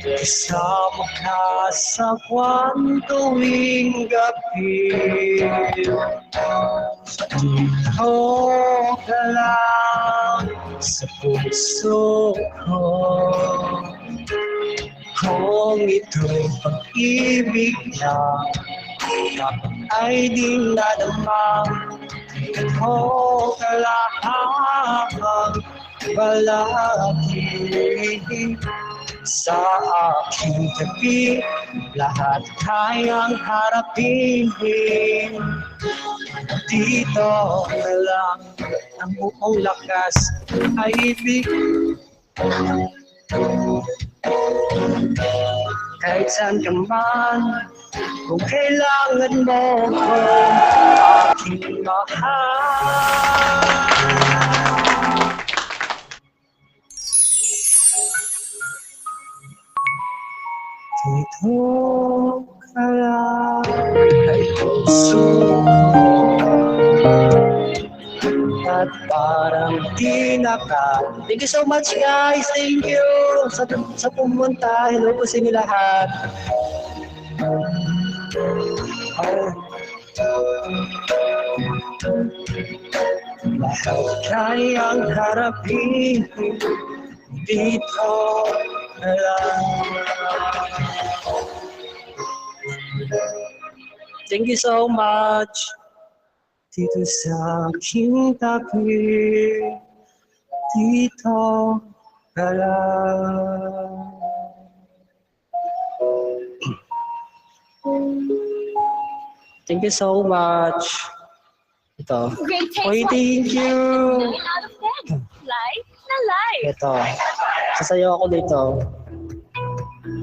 Kasama ka sa buwan tuwing gabi. Dito ka lang sa puso ko. Kung ito'y pag-ibig na ay di nadama. Dito ka lang palagi sa aking tabi, lahat kayang harapin. Dito na lang ang buong lakas ay ibig. Kahit saan ka man, kung kailangan mo ko, aking mahal. Dito ka lang ay puso ko, at parang di naka. Thank you so much guys, thank you sa pumunta. Hello po sa inyo lahat. Lahat kayang harapin dito ka lang. Thank you so much. Dito sa aking tabi, dito ka lang. Thank you so much. Ito. Oy, thank you. Live na live. Ito. Sasayaw ako dito.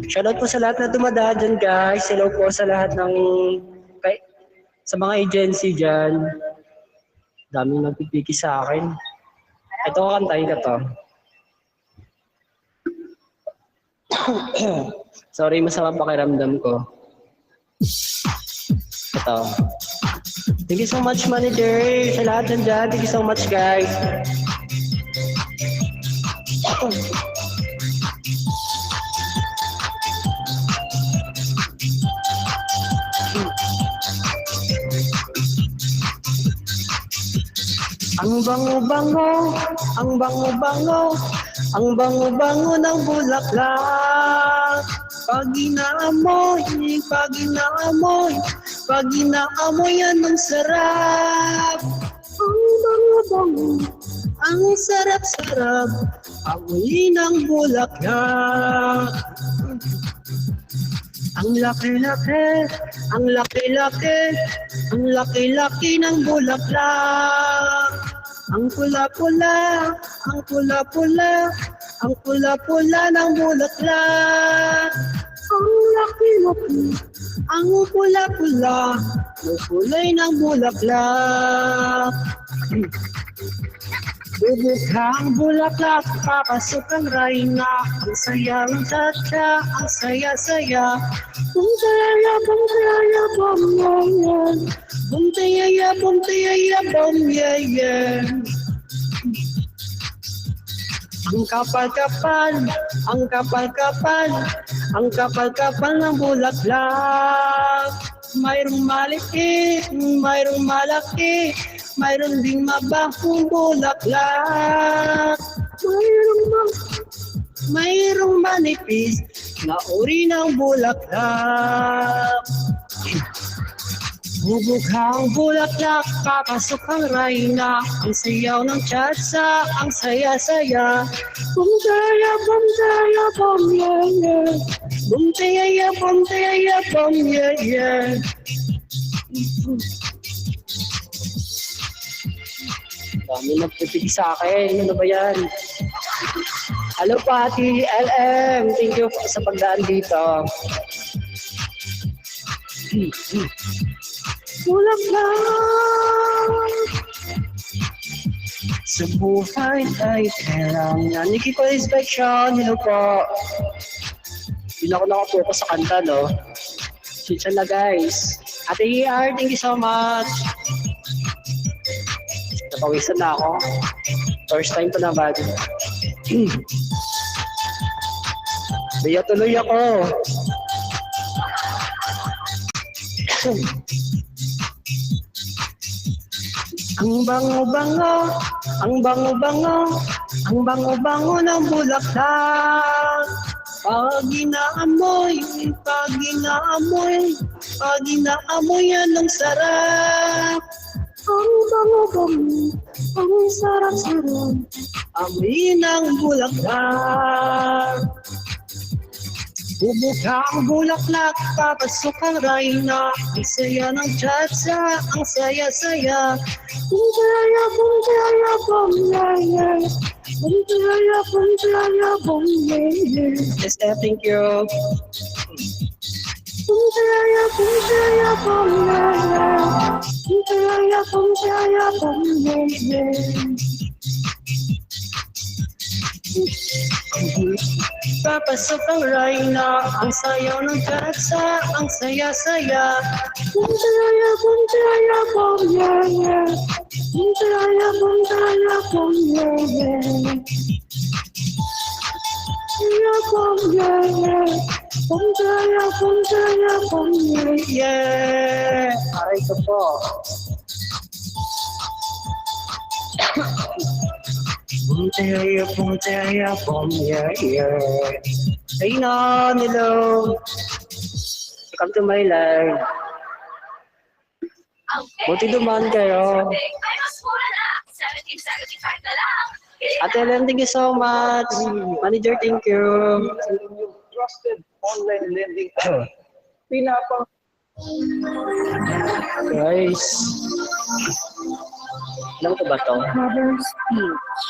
Shoutout po sa lahat na dumadaan dyan, guys. Hello po sa lahat ng sa mga agency dyan. Daming nagpipiki sa akin. Ito, kantahin ka to. Sorry, masama pakiramdam ko. Ito. Thank you so much, manager. Sa lahat dyan. Thank you so much, guys. Ang bango-bango, ang bango-bango, ang bango-bango ng bulaklak. Pag inaamoy, pag inaamoy, pag inaamoy yan ang sarap. Ang bango-bango, ang sarap-sarap, amoy ng bulaklak. Ang laki-laki, ang laki-laki, ang laki-laki ng bulaklak. Ang pula-pula, ang pula-pula, ang pula-pula ng bulaklak. Ang laki-laki, ang pula-pula, ang kulay ng bulaklak. Bubukang bulaklak, papasok ang rayna. Ang saya ng tata, ang saya-saya. Bumtayaya, bumtayaya, bumtayaya. Bumtayaya, bumtayaya, bumtayaya. Ang kapal-kapal, ang kapal-kapal, ang kapal-kapal ng bulaklak. Mayroong maliit, mayroong malaki, mayroon ding mabahong bulaklak. Mayroong manipis na uri ng bulaklak. Bubughang bulaklak, papasok ang rayna. Ang sayaw ng tsa-tsa, ang saya-saya. Bumtaya, bumtaya, bumyaya. Bumtayaya, bumtayaya, bumyaya. Dami nagpipig sa akin. Ano ba yan? Hello, Pati LM. Thank you sa pagdaan dito. Bulaklak sa buhay ay kailangan. Nikki ko inspection. Hello po. Hindi na ako nakapokus sa kanta, no? Sitsa na, guys. Ate ER, thank you so much. Napawisan na ako. First time pa naman. Kaya tuloy ako. Ang bango-bango, ang bango-bango, ang bango-bango ng bulaklak. Pag inaamoy, pag inaamoy, pag inaamoy yan ang sarap. Ang bango-bango, ang sarap-sarap, amoy ng bulaklak. Bumuka ang bulaklak, papasok ang rayna. Ang saya ng tsa-tsa, ang saya-saya. Bumjaya, bumjaya, bumjaya. Bumjaya, bumjaya, bumjaya. Yes, thank you. Bumjaya, bumjaya, bumjaya. Bumjaya, bumjaya, bumjaya. Papasok ang rayna, ang sayaw ng tsa-tsa, ang saya-saya. Bumjaya, bumjaya, bumjaya. Bumjaya, bumjaya, bumjaya. Bumjaya, bumjaya, bumjaya, bumjaya. Yeah! Aray ko po. Bumjaya, bumjaya, bumjaya. Ayun na, hello. Welcome to my life. Buti dumaan kayo. Ate Ellen, thank you so much. Manager, thank you. Trusted online lending pinapa. Guys. Alam ko ba to? Cover speech.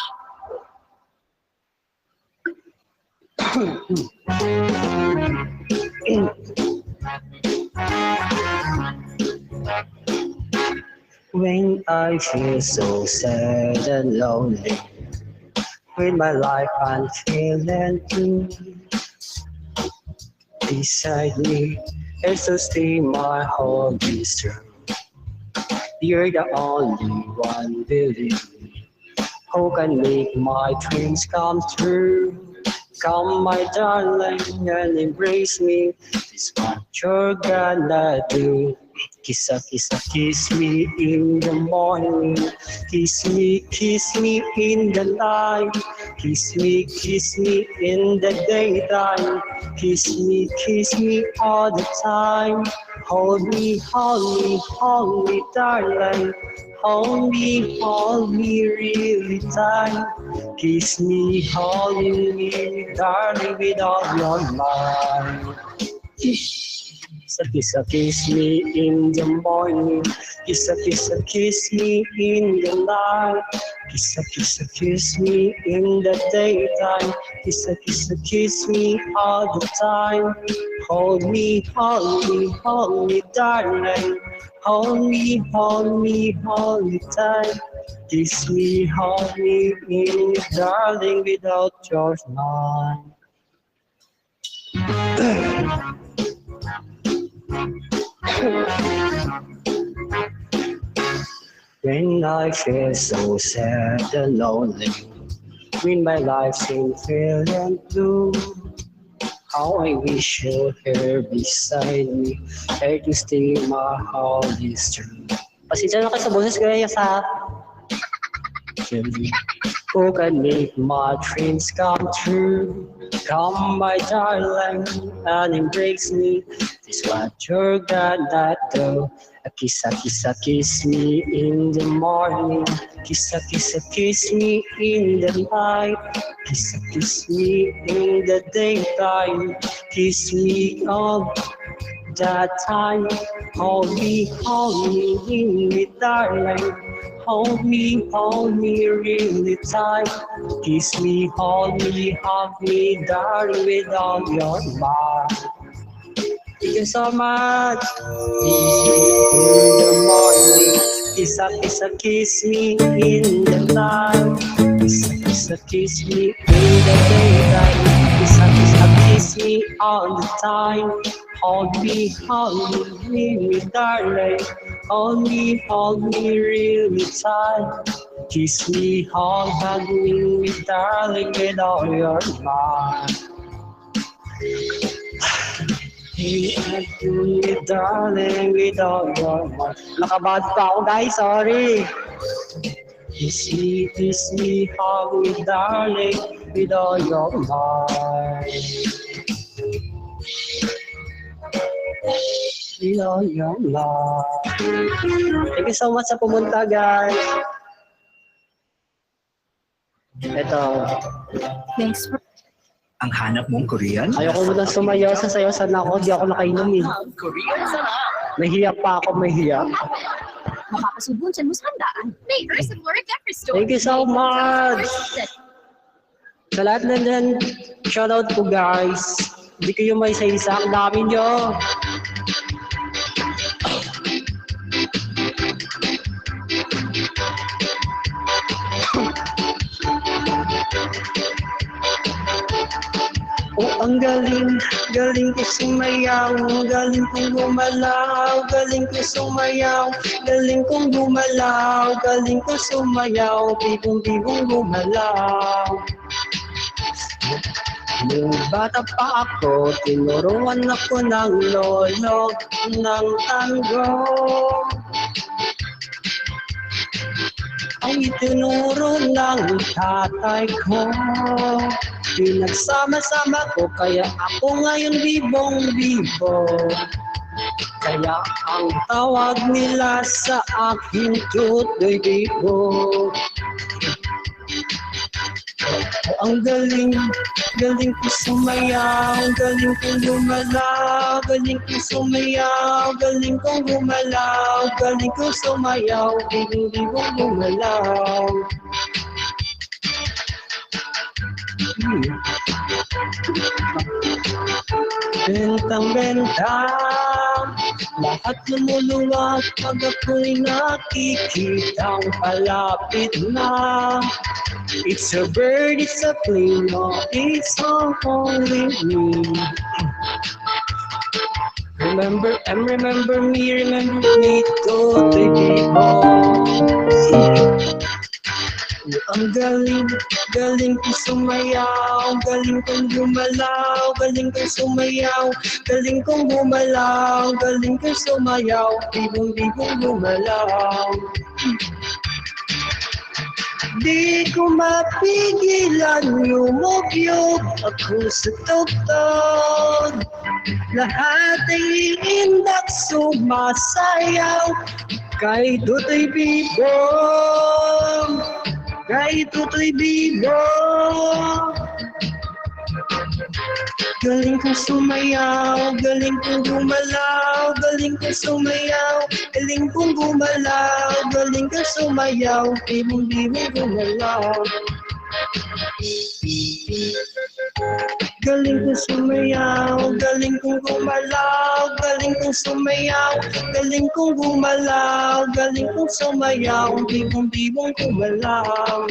When I feel so sad and lonely, with my life I'm feeling blue. Beside me, there's to stay my heart is true. You're the only one believe me, who can make my dreams come true. Come, my darling, and embrace me. This what you're gonna do. Kiss me in the morning. Kiss me in the night. Kiss me in the daytime. Kiss me all the time. Hold me, darling. Hold me really tight. Kiss me, darling, with all your might. Kiss me in the morning. Kiss me in the night. Kiss me in the daytime. Kiss me all the time. Hold me, darling. Hold me tight. Kiss me, darling, without your mind. When I feel so sad and lonely, when my life seems feeling blue, how I wish you're here beside me, here to stay my heart is true. Pasensya na kayo sa boses kaya sa who can make my dreams come true. Come, my darling, and embrace me. This what you're gonna do. Kiss me in the morning. Kiss me in the night. Kiss me in the daytime. Kiss me all that time. Hold me darling. Hold me really tight. Kiss me, hug me, darling, with all your might. Thank you so much. Kiss me in the morning. Kiss me in the night. Kiss me in the daytime. Kiss me all the time. Hold me, darling. Hold me really tight. Kiss me, hug me, darling, with all your might. Darling, without your mind. Nakabad pa ako guys, sorry. Easy, how we darling, without your mind. Without your mind. Thank you so much sa pumunta guys. Ito. Thanks for Ang hanap mong Korean? Ayoko muna sumayaw sa sayo. Sana ako, di ako nakainom eh. Korean sana. Nahiya pa ako, mahiya. makakasubon sa musandaan. May Ursa Florica Crystal. Thank you so much. Sa lahat na dyan, shoutout po guys. Hindi kayo may isa-isa. Ang dami nyo. Oh, ang galing, galing ko sumayaw, galing kong gumalaw, galing ko sumayaw, galing kong gumalaw, galing ko sumayaw, bigong-bigong gumalaw. Nung bata pa ako, tinuruan ako ng lolo ng tango. Ang itinuro ng tatay ko, pinagsama-sama ko, kaya ako ngayon bibong-bibo. Kaya ang tawag nila sa akin, Tutoy Bibo. Ang galing, galing ko sumayaw, galing kong gumalaw, galing kong sumayaw, galing kong gumalaw, galing kong sumayaw, bigong-bigong gumalaw. Bentang-bentang, lahat lumuluwag pag ako'y nakikitang palapit na. It's a bird, it's a plane, no, it's all only me. Remember me, Tutoy Bibo. Ang galing, galing ko sumayaw, galing kong gumalaw, galing kong sumayaw, galing kong gumalaw, galing kong sumayaw, bigong-bigong gumalaw. Di ko mapigilan yumugyog ako sa tugtog. Lahat ay iindak sumasayaw kay Tutoy Bibo. Kay Tutoy Bibo. Galing kong sumayaw, galing kong gumalaw, galing kong sumayaw, galing kong gumalaw, galing kong sumayaw, bibong-bibong gumalaw. Galing kong sumayaw, galing kong gumalaw, galing kong sumayaw, galing kong gumalaw, galing kong sumayaw, bibong-bibong gumalaw.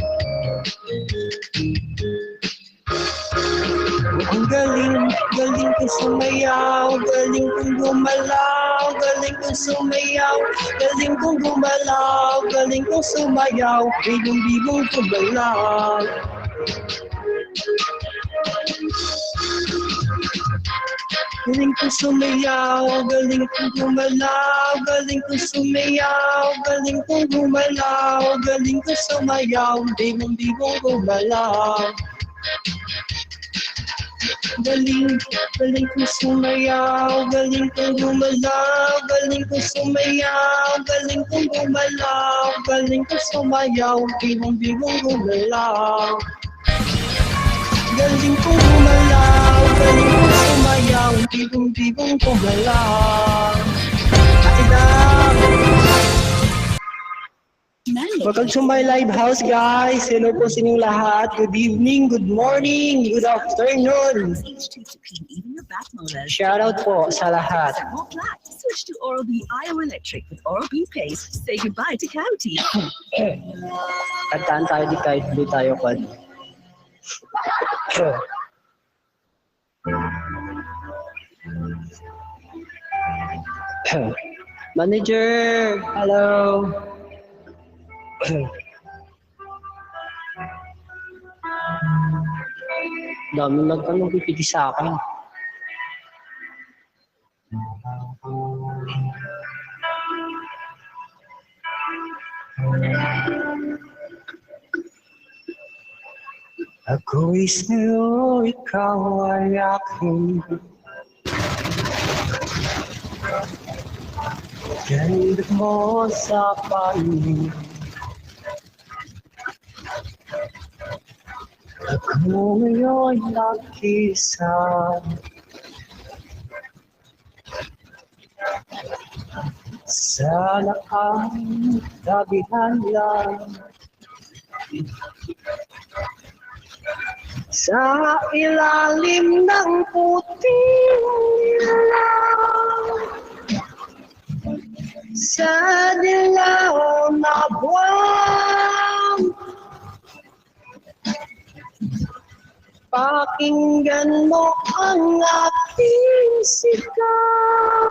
Ang galing, galing kong sumayaw, galing kong gumalaw, galing kong sumayaw, galing kong gumalaw, galing kong sumayaw, bigong-bigong gumalaw. Galing kong sumayaw, galing kong gumalaw, galing kong sumayaw, galing kong gumalaw, galing kong sumayaw, bigong-bigong gumalaw. Galing, galing kong sumayaw, galing kong gumalaw, galing kong sumayaw, galing kong gumalaw, galing kong sumayaw, bigong-bigong gumalaw. Galing kong gumalaw, galing kong sumayaw, bigong-bigong gumalaw. Welcome to my live house guys. Hello po sa inyong lahat. Good evening, good morning, good afternoon. Shout out po sa lahat. Switch to Oral-B IO Electric with Oral-B Paste. Say goodbye to county. Kantaan tayo di kahit di tayo kwan. Manager, hello. Dami pipili sa akin. Ako'y sa'yo, ikaw ay aking ganda mo sa panig. Ako ngayon nag-isa. Sana ay tabihan lang sa ilalim ng puting ilaw, sa dilaw na buwan. Pakinggan mo ang aking sigaw,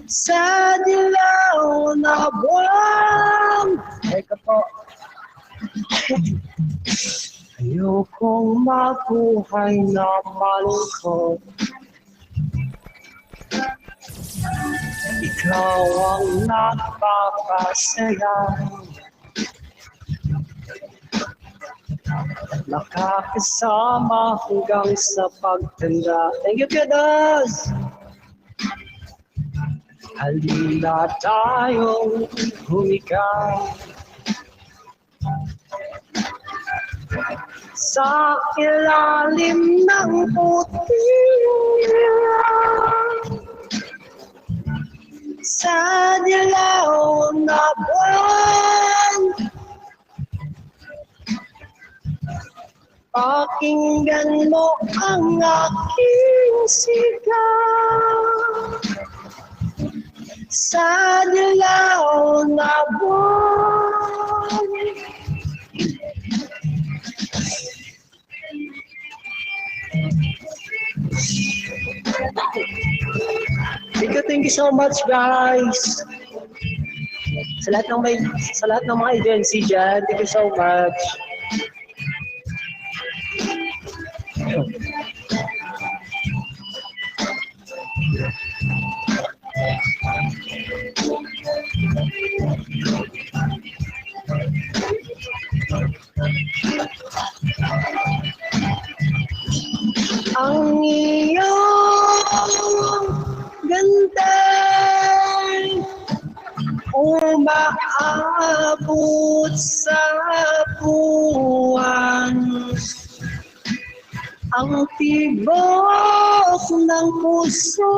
sa dilaw na buwan. Teka po. Ayokong mabuhay na malungkot. Ikaw ang nagpapasaya. Nakakasama hanggang sa pagtanda. Thank you, Kedas! Halina tayong humigaw sa ilalim ng puting ilaw, sa dilaw na buwan. Pakinggan mo ang aking sigaw, sa dilaw na buwan. Thank you so much, guys. Sa lahat ng mga agency dyan, thank you so much. Ang iyong ganda umaabot sa buwan. Ang tibok ng puso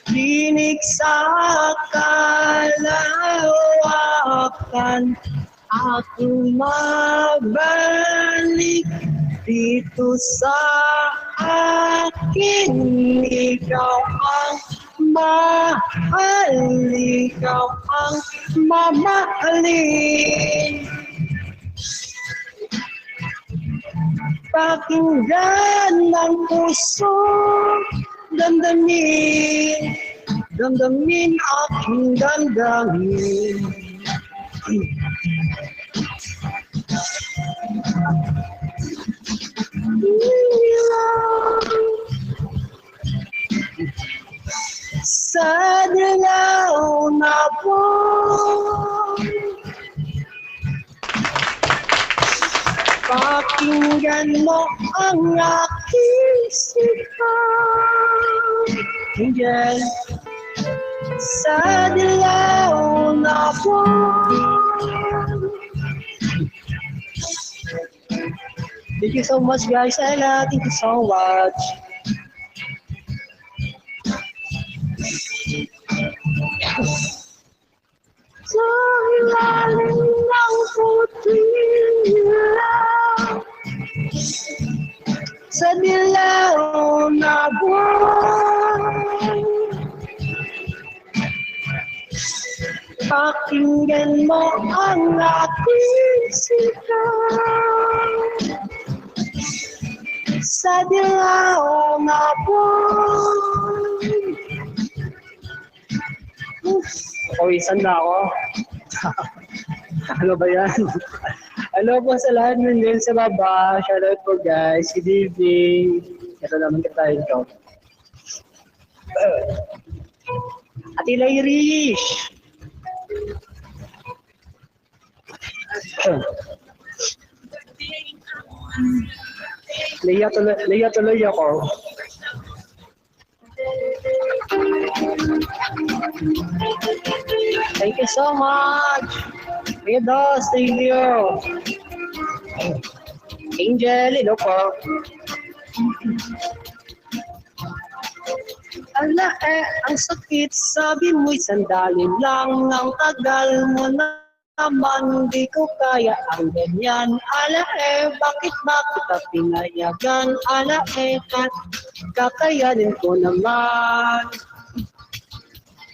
tinig sa kalawakan. Ako mabalik dito sa akin. Ikaw ang mahal, ikaw ang mamahalin. Pakinggan ng puso, damdamin, damdamin aking damdamin. Sa dilaw na buwan, pakinggan mo ang aking sigaw. Angel, sa dilaw na buwan. Thank you so much, guys. Ella, thank you so much. Sa ilalim ng puting ilaw, sa dilaw na buwan. Pakinggan mo ang aking sigaw, sa dilaw na buwan. Pawisan na ako. Ano ba yan? Hello po sa lahat ng din sa baba. Shoutout po guys. Si Bibi. Ito naman ka tayo ito. Ate Irish. Liya tuloy ako. Thank you so much. Kuya Dos, thank you. Angel, hello po. Ala ang sakit, sabi mo'y sandali lang. Ang tagal mo naman, di ko kaya ang ganyan. Ala bakit ba kita pinayagan? Ala kakayanin ko naman.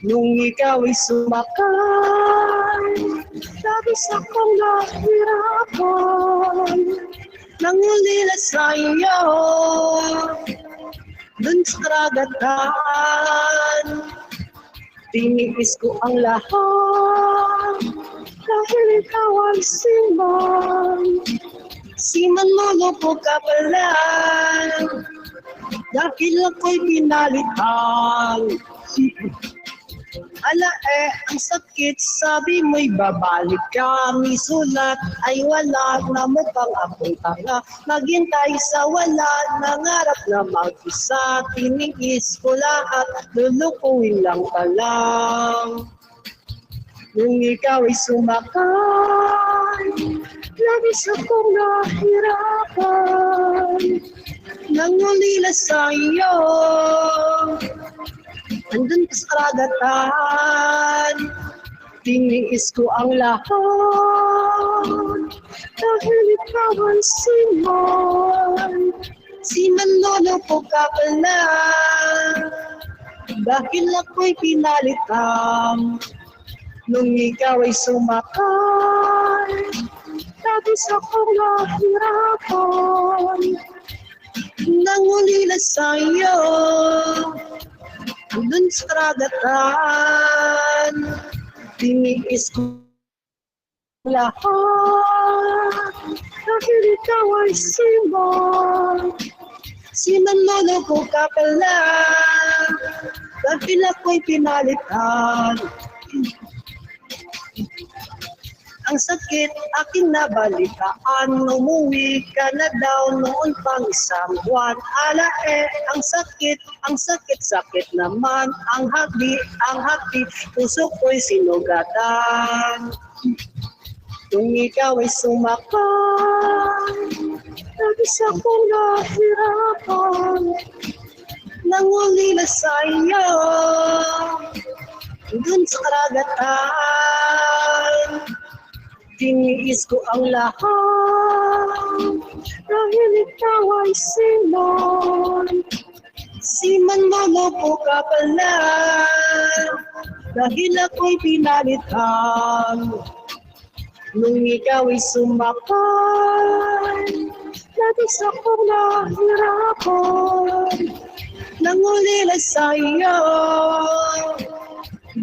Nung ikaw ay sumakay, labis akong nahirapan. Nangulila sa iyo, dun sa karagatan. Tiniis ko ang lahat, dahil ikaw ay siman. Siman mo po ka pala, dahil ako'y pinalitan. Ala ang sakit, sabi mo'y babalik ka. May sulat ay wala na mukhang akong tanga. Maghintay sa wala, nangarap na mag-isa. Tiniis ko lahat, lulukuin lang ka lang. Nung ikaw ay sumakay, labis akong nahirapan. Nangulila sa iyo, andun ka sa karagatan. Tiniis ko ang lahat, dahil ikaw ay siman. Siman lolo po ka pala, dahil ako'y pinalitan. Nung ikaw ay sumakay, labis akong nahirapan. Nangulila sa iyo, dun sa karagatan. Tiniis ko lahat, dahil ikaw ay siman. Siman lolo ko ka pala, dahil ako'y pinalitan. Ang sakit aking nabalitaan, umuwi ka na daw noon pang isang buwan. Ala ang sakit naman, ang hati, puso ko'y sinugatan. Kung ikaw ay sumakay, labis akong nahirapan. Nangulila sa iyo, dun sa karagatan. Tiniis ko ang lahat, dahil ikaw ay siman. Siman mo po ka pala, dahil ako'y pinalitan. Nung ikaw ay sumakay, labis akong nahirapan. Nangulila sa iyo,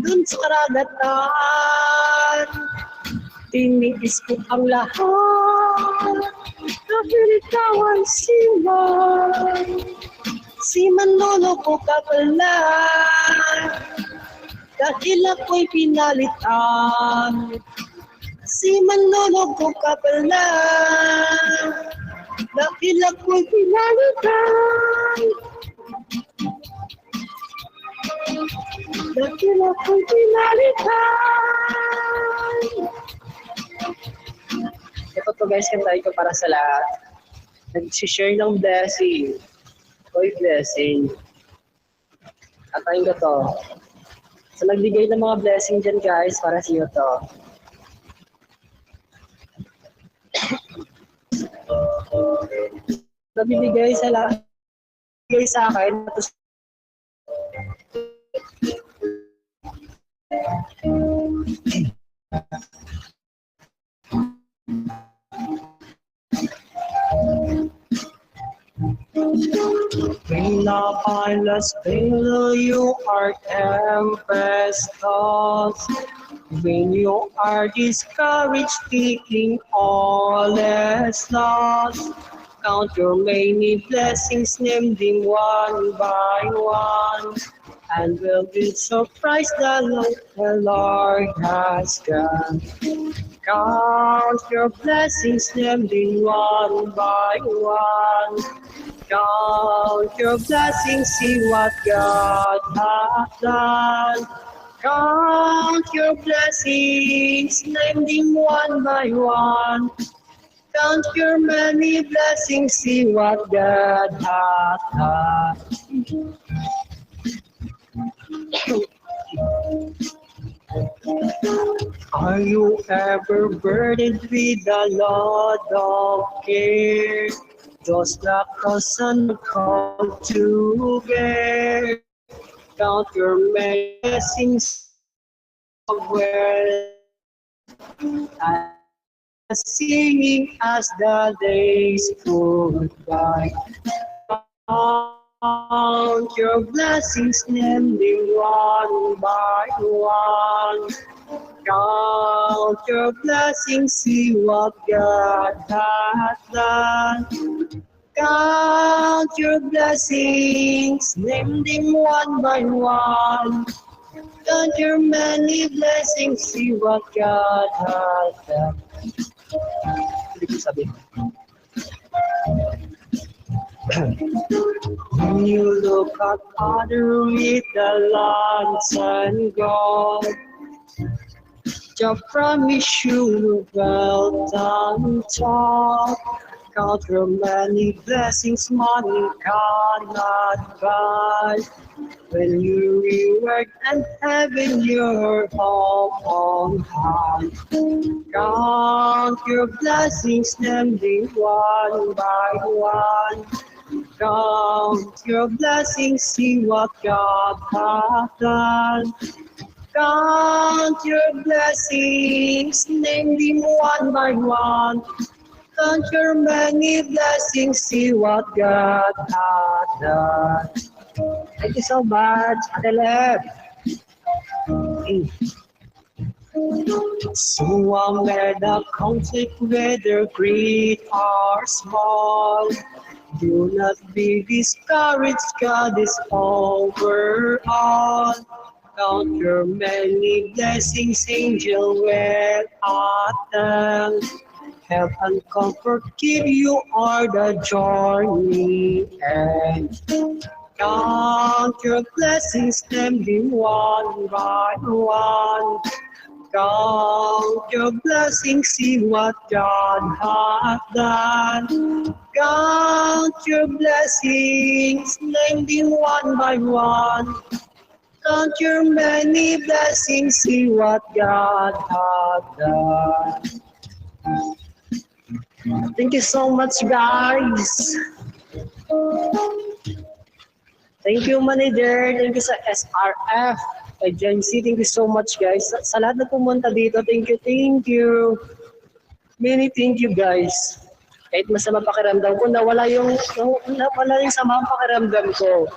dun sa karagatan. Tiniis ko ang lahat, dahil ikaw ay siman. Siman lolo ko ka pala, dahil ako'y pinalitan. Siman lolo ko ka pala, dahil ako'y pinalitan. Dahil ako'y pinalitan. Ito to guys, kantahin ko para sa lahat. Nag-share ng blessing. Oy, blessing. Kantahin ko to. So, nagbigay ng mga blessing dyan guys, para sa iyo to. Nabibigay sa lahat. Bigay sa akin. Pinapalas pero you are tempestos. When you are discouraged, thinking all is lost. Count your many blessings, name them one by one, and will be surprised the Lord has done. Count your blessings, naming one by one. Count your blessings, see what God has done. Count your blessings, name them one by one. Count your many blessings, see what God has done. Are you ever burdened with the load of care? Just like the sun called to bear. Count your many blessings where and singing as the days go by. Count your blessings, name them one by one. Count your blessings, see what God has done. Count your blessings, name them one by one. Count your many blessings, see what God has done. Hindi ko sabi. When you look at other with the lands and gold, just promise you well done talk. Count your many blessings, money cannot buy. When you reward and heaven your home on high. Count your blessings, name them one by one. Count your blessings, see what God has done. Count your blessings, name them one by one. Count your many blessings, see what God has done. Thank you so much, Adeleb. So amid the conflict, whether great or small, do not be discouraged, God is over all. Count your many blessings, angel, well at them. Help and comfort give you all the journey and count your blessings, name them one by one. Count your blessings, see what God has done. Count your blessings, name them one by one. Count your many blessings, see what God has done. Thank you so much, guys. Thank you, manager. Thank you sa SRF. Kay Gen Z, thank you so much, guys. Sa lahat na pumunta dito, thank you, thank you. Many thank you, guys. Kahit masama pakiramdam ko, nawala yung sama ang pakiramdam ko.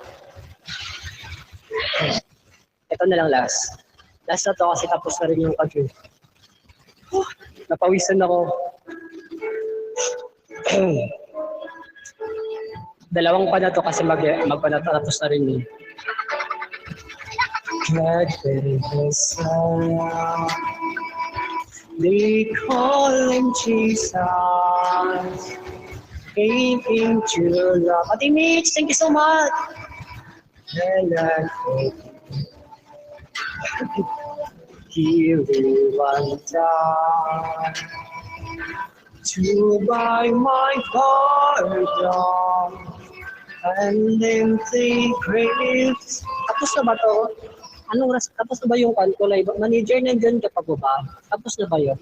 Ito na lang last. Last na to kasi tapos na rin yung kagyo. Napawisan ako. Dalawang pa na to kasi magpanatapos na rin eh. They call him Jesus. Came into love. Ate Mitch, thank you so much. And he will one time to buy my pardon and then they graves. Tapos na ba to? Tapos na ba yung kanto live? Manager, nandiyan ka pa ba? Tapos na ba yun?